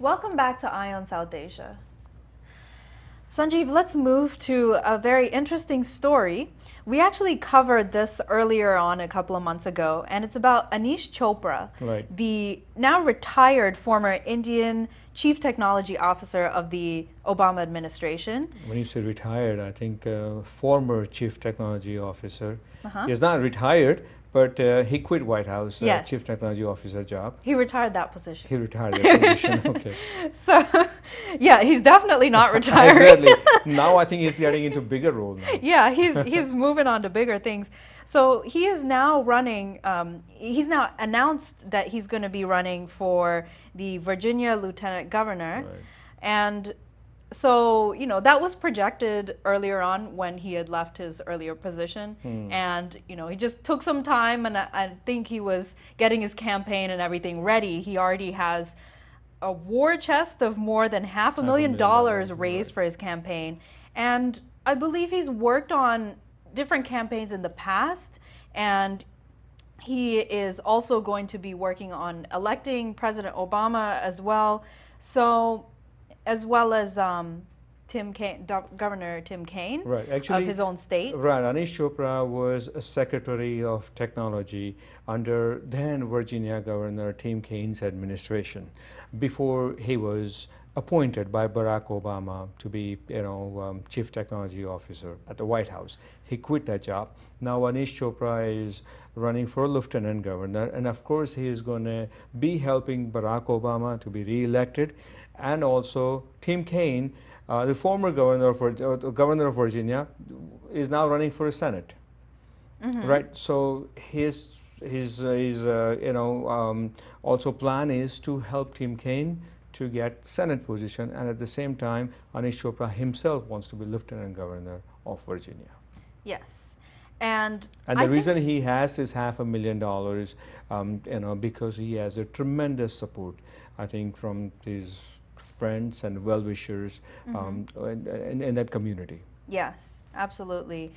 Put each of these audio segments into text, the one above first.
Welcome back to Eye on South Asia. Sanjeev, let's move to a very interesting story. We actually covered this earlier on a couple of months ago, and it's about Aneesh Chopra, Right. the now retired former Indian Chief Technology Officer of the Obama administration. When you say retired, I think former Chief Technology Officer. Uh-huh. He is not retired, but he quit White House Yes. Chief Technology Officer job. He retired that position. He retired that position. Okay. So, yeah, he's definitely not retiring. Exactly. Now I think he's getting into bigger role now. Yeah, he's moving on to bigger things. So he is now running. He's now announced that he's going to be running for the Virginia Lieutenant Governor, Right. and so that was projected earlier on when he had left his earlier position, and he just took some time, and I think he was getting his campaign and everything ready. He already has a war chest of more than $500,000 raised right. for his campaign, and I believe he's worked on different campaigns in the past, and he is also going to be working on electing President Obama as well. So, as well as Governor Tim Kaine, Right. Actually, of his own state. Right. Aneesh Chopra was a Secretary of Technology under then Virginia Governor Tim Kaine's administration before he was appointed by Barack Obama to be, Chief Technology Officer at the White House. He quit that job. Now Aneesh Chopra is running for Lieutenant Governor, and of course he is going to be helping Barack Obama to be re-elected, and also Tim Kaine, the former governor of Virginia, is now running for the Senate. Mm-hmm. Right. So his also plan is to help Tim Kaine to get Senate position, and at the same time, Aneesh Chopra himself wants to be Lieutenant Governor of Virginia. Yes, and the reason he has is $500,000, because he has a tremendous support, I think, from his friends and well-wishers in that community. Yes, absolutely.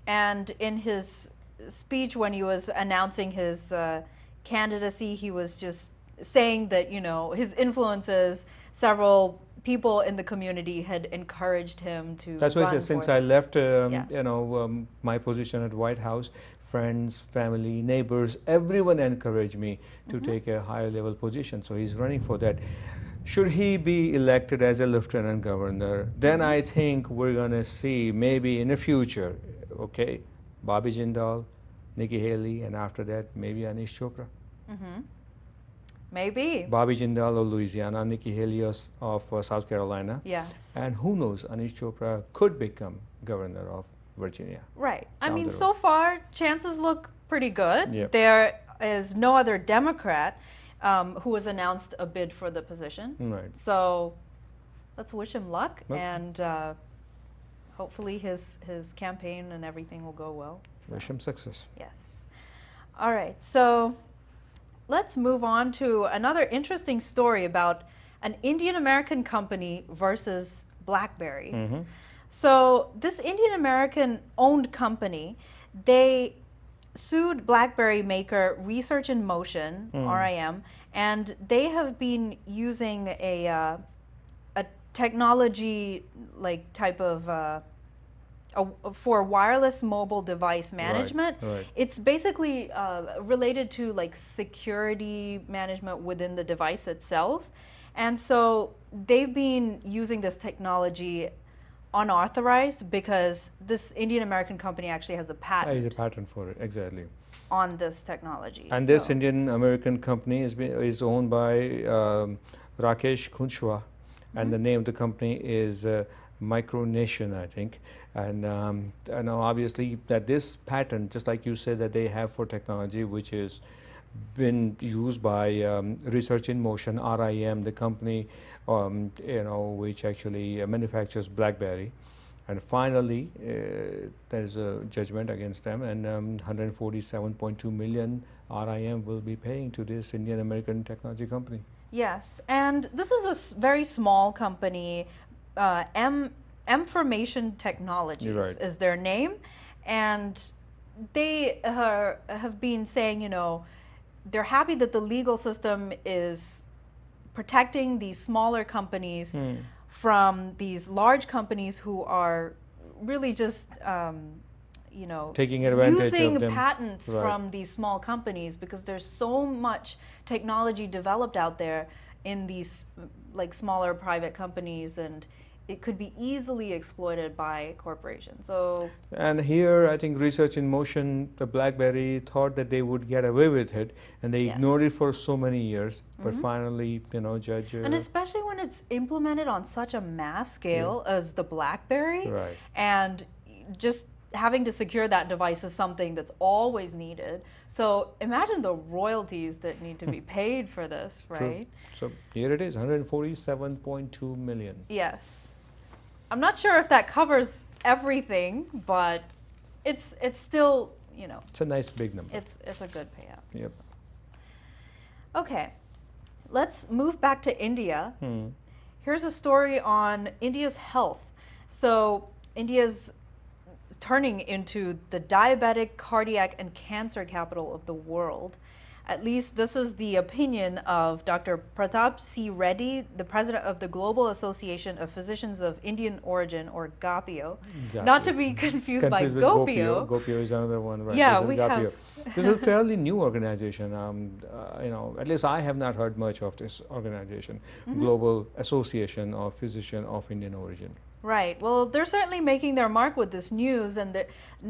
And in his speech when he was announcing his candidacy, he was just saying that his influences, several people in the community had encouraged him to. That's why I said, since I left, Yeah. my position at White House, friends, family, neighbors, everyone encouraged me to take a higher level position. So he's running for that. Should he be elected as a Lieutenant Governor, then I think we're going to see maybe in the future, okay, Bobby Jindal, Nikki Haley, and after that maybe Aneesh Chopra. Maybe. Bobby Jindal of Louisiana, Nikki Haley of South Carolina. Yes. And who knows, Aneesh Chopra could become governor of Virginia. Right. I down mean, the road. so far, chances look pretty good. Yep. There is no other Democrat who has announced a bid for the position. Right. So let's wish him luck, Yep. and hopefully his campaign and everything will go well. So, Wish him success. yes. All right. So let's move on to another interesting story about an Indian American company versus Blackberry. So this Indian American owned company, they sued Blackberry maker Research in Motion, RIM, and they have been using a technology like type of for wireless mobile device management. Right. It's basically related to like security management within the device itself, and so they've been using this technology unauthorized because this Indian American company actually has a patent. There is a patent for it, exactly. On this technology. And this So- Indian American company is owned by Rakesh Kunshwa, and the name of the company is Micronation, I think. And now obviously that this patent, just like you said, that they have for technology, which is been used by Research in Motion, RIM, the company, which actually manufactures BlackBerry. And finally, there's a judgment against them, and 147.2 million RIM will be paying to this Indian American technology company. Yes, and this is a very small company. Information Technologies Right. is their name, and they have been saying, they're happy that the legal system is protecting these smaller companies from these large companies who are really just taking advantage using of them. patents Right. from these small companies, because there's so much technology developed out there in these like smaller private companies, and it could be easily exploited by corporations. So And here, I think Research in Motion, the BlackBerry thought that they would get away with it, and they Yes. ignored it for so many years. But finally, Judge. and especially when it's implemented on such a mass scale as the BlackBerry, Right. and just having to secure that device is something that's always needed. So imagine the royalties that need to be paid for this, True. right? So here it is, 147.2 million. Yes. I'm not sure if that covers everything, but it's still, It's a nice big number. it's a good payout. Yep. Okay. Let's move back to India. Hmm. Here's a story on India's health. So India's turning into the diabetic, cardiac, and cancer capital of the world. At least this is the opinion of Dr. Pratap C. Reddy, the president of the Global Association of Physicians of Indian Origin, or GAPIO. Not to be confused by with Gopio. Gopio is another one, right? Yeah, This is we Gapio. have. This is a fairly new organization. At least I have not heard much of this organization, Global Association of Physicians of Indian Origin. Right. Well, they're certainly making their mark with this news, and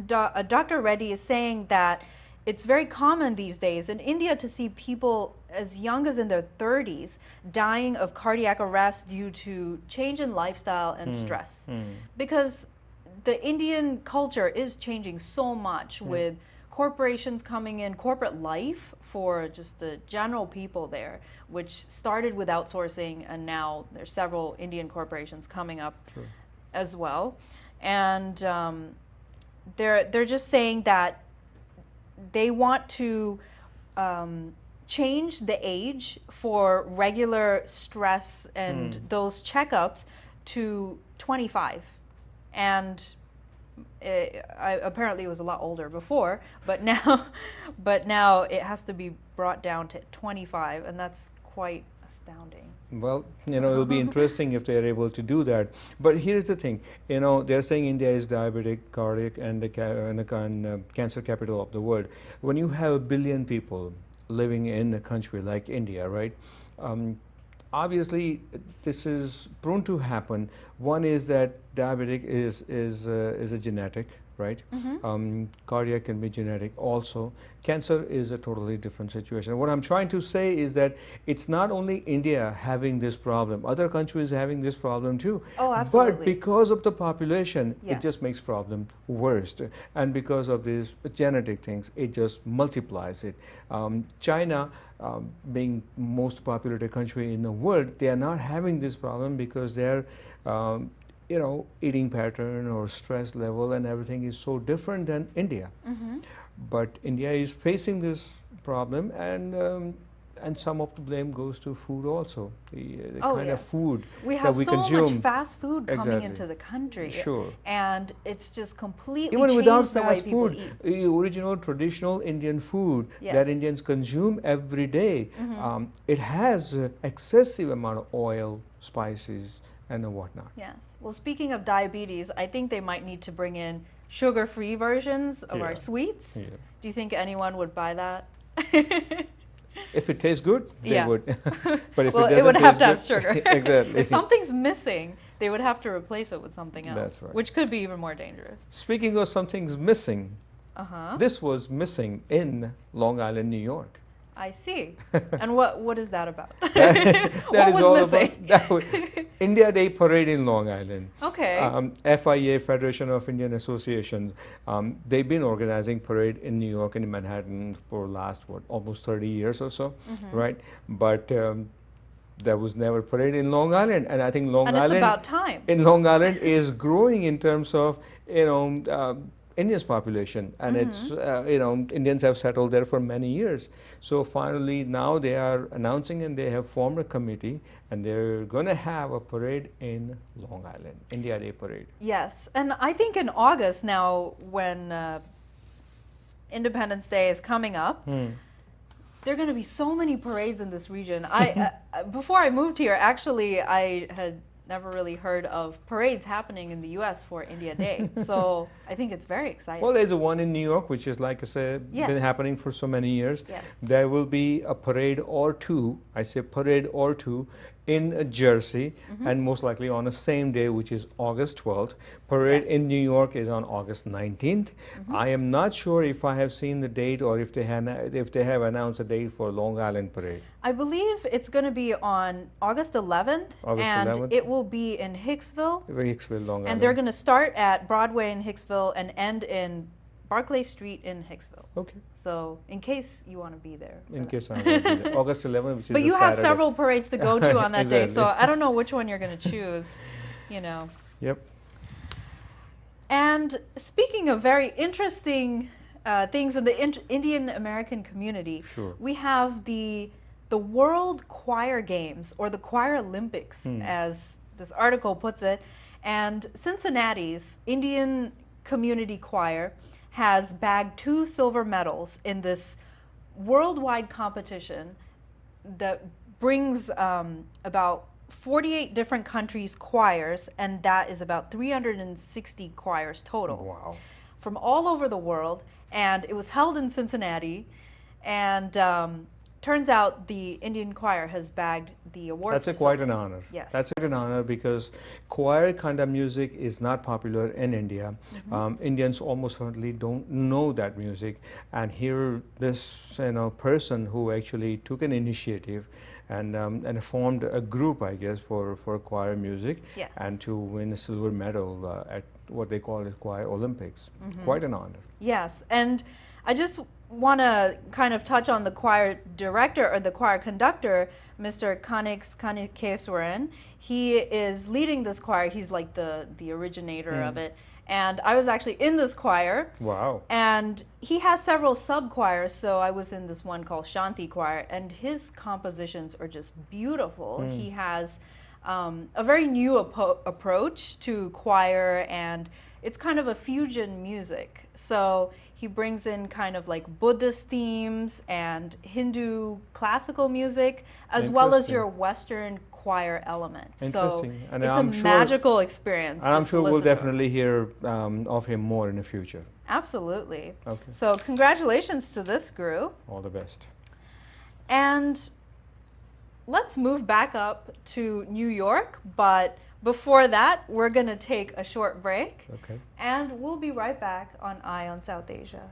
Dr. Reddy is saying that it's very common these days in India to see people as young as in their 30s dying of cardiac arrest due to change in lifestyle and stress. Because the Indian culture is changing so much with corporations coming in, corporate life for just the general people there, which started with outsourcing, and now there's several Indian corporations coming up as well. And they're just saying that they want to change the age for regular stress and those checkups to 25. And apparently it was a lot older before, but now it has to be brought down to 25, and that's quite astounding. Well, it'll be interesting if they are able to do that. But here's the thing, they're saying India is diabetic, cardiac, and the cancer capital of the world. When you have 1 billion people living in a country like India, right? Obviously, this is prone to happen. One is that diabetic is a genetic, right? Cardiac can be genetic also. Cancer is a totally different situation. What I'm trying to say is that it's not only India having this problem, other countries having this problem too. Oh, absolutely. But because of the population, Yeah. it just makes problem worse. And because of these genetic things, it just multiplies it. China, being most populated country in the world, they are not having this problem because they're eating pattern or stress level and everything is so different than India. But India is facing this problem, and some of the blame goes to food also. The kind of food we have that we so consume. much fast food coming Exactly. into the country. Sure. And it's just completely Even changed without the way fast people food, eat. the original traditional Indian food Yes. that Indians consume every day, it has excessive amount of oil, spices, and whatnot. Yes. Well, speaking of diabetes, I think they might need to bring in sugar-free versions of our Yeah. sweets. Yeah. Do you think anyone would buy that? If it tastes good, they Yeah. would. But if Well, it it doesn't would have taste to have good- sugar. Exactly. If something's missing, they would have to replace it with something else, That's right. which could be even more dangerous. Speaking of something's missing, Uh-huh. this was missing in Long Island, New York. I see. And what is that about? That What is was all missing? about that was India Day parade in Long Island. Okay. FIA, Federation of Indian Associations, they've been organizing parade in New York and in Manhattan for last almost 30 years or so, right? But there was never parade in Long Island, and I think Long and Island it's about time. in Long Island is growing in terms of Indians population, and it's Indians have settled there for many years. So finally now they are announcing, and they have formed a committee, and they're going to have a parade in Long Island, India Day parade. Yes, and I think in August now, when Independence Day is coming up, there are going to be so many parades in this region. Before I moved here, actually, I had never really heard of parades happening in the U.S. for India Day. So I think it's very exciting. Well, there's one in New York, which is, like I said, Yes. been happening for so many years. Yeah. There will be a parade or two, I say parade or two, in Jersey, and most likely on the same day, which is August 12th. Parade Yes. in New York is on August 19th. I am not sure if I have seen the date or if they have announced a date for Long Island Parade. I believe it's going to be on August 11th, August and 11th? it will be in Hicksville. Hicksville, Long Island. And they're going to start at Broadway in Hicksville and end in Barclay Street in Hicksville. Okay, So in case you want to be there. for in that. case I'm going to be there. August 11th, which is But a you have Saturday. several parades to go to on that day, so Exactly. I don't know which one you're going to choose, you know. Yep. And speaking of very interesting things in the Indian American community, Sure. we have the World Choir Games, or the Choir Olympics, as this article puts it. And Cincinnati's Indian Community Choir has bagged 2 silver medals in this worldwide competition that brings about 48 different countries' choirs, and that is about 360 choirs total Wow. from all over the world. And it was held in Cincinnati, and turns out the Indian choir has bagged the award. That's for quite silver. an honor. Yes. That's an honor because choir kind of music is not popular in India. Indians almost certainly don't know that music, and here this person who actually took an initiative and formed a group, I guess, for choir music, Yes. and to win a silver medal at what they call it Choir Olympics. Quite an honor. Yes, and I just want to kind of touch on the choir director or the choir conductor, Mr. Kanikeswaran. He is leading this choir. He's like the originator of it. And I was actually in this choir. Wow. And he has several sub-choirs, so I was in this one called Shanti Choir, and his compositions are just beautiful. He has a very new approach to choir, and it's kind of a fusion music. So he brings in kind of like Buddhist themes and Hindu classical music, as well as Interesting. your Western choir element. So Interesting. And it's I'm a sure- magical experience. And I'm just sure we'll listen to it. definitely hear of him more in the future. Absolutely. Okay. So congratulations to this group. All the best. And let's move back up to New York, but before that, we're going to take a short break, Okay. and we'll be right back on Eye on South Asia.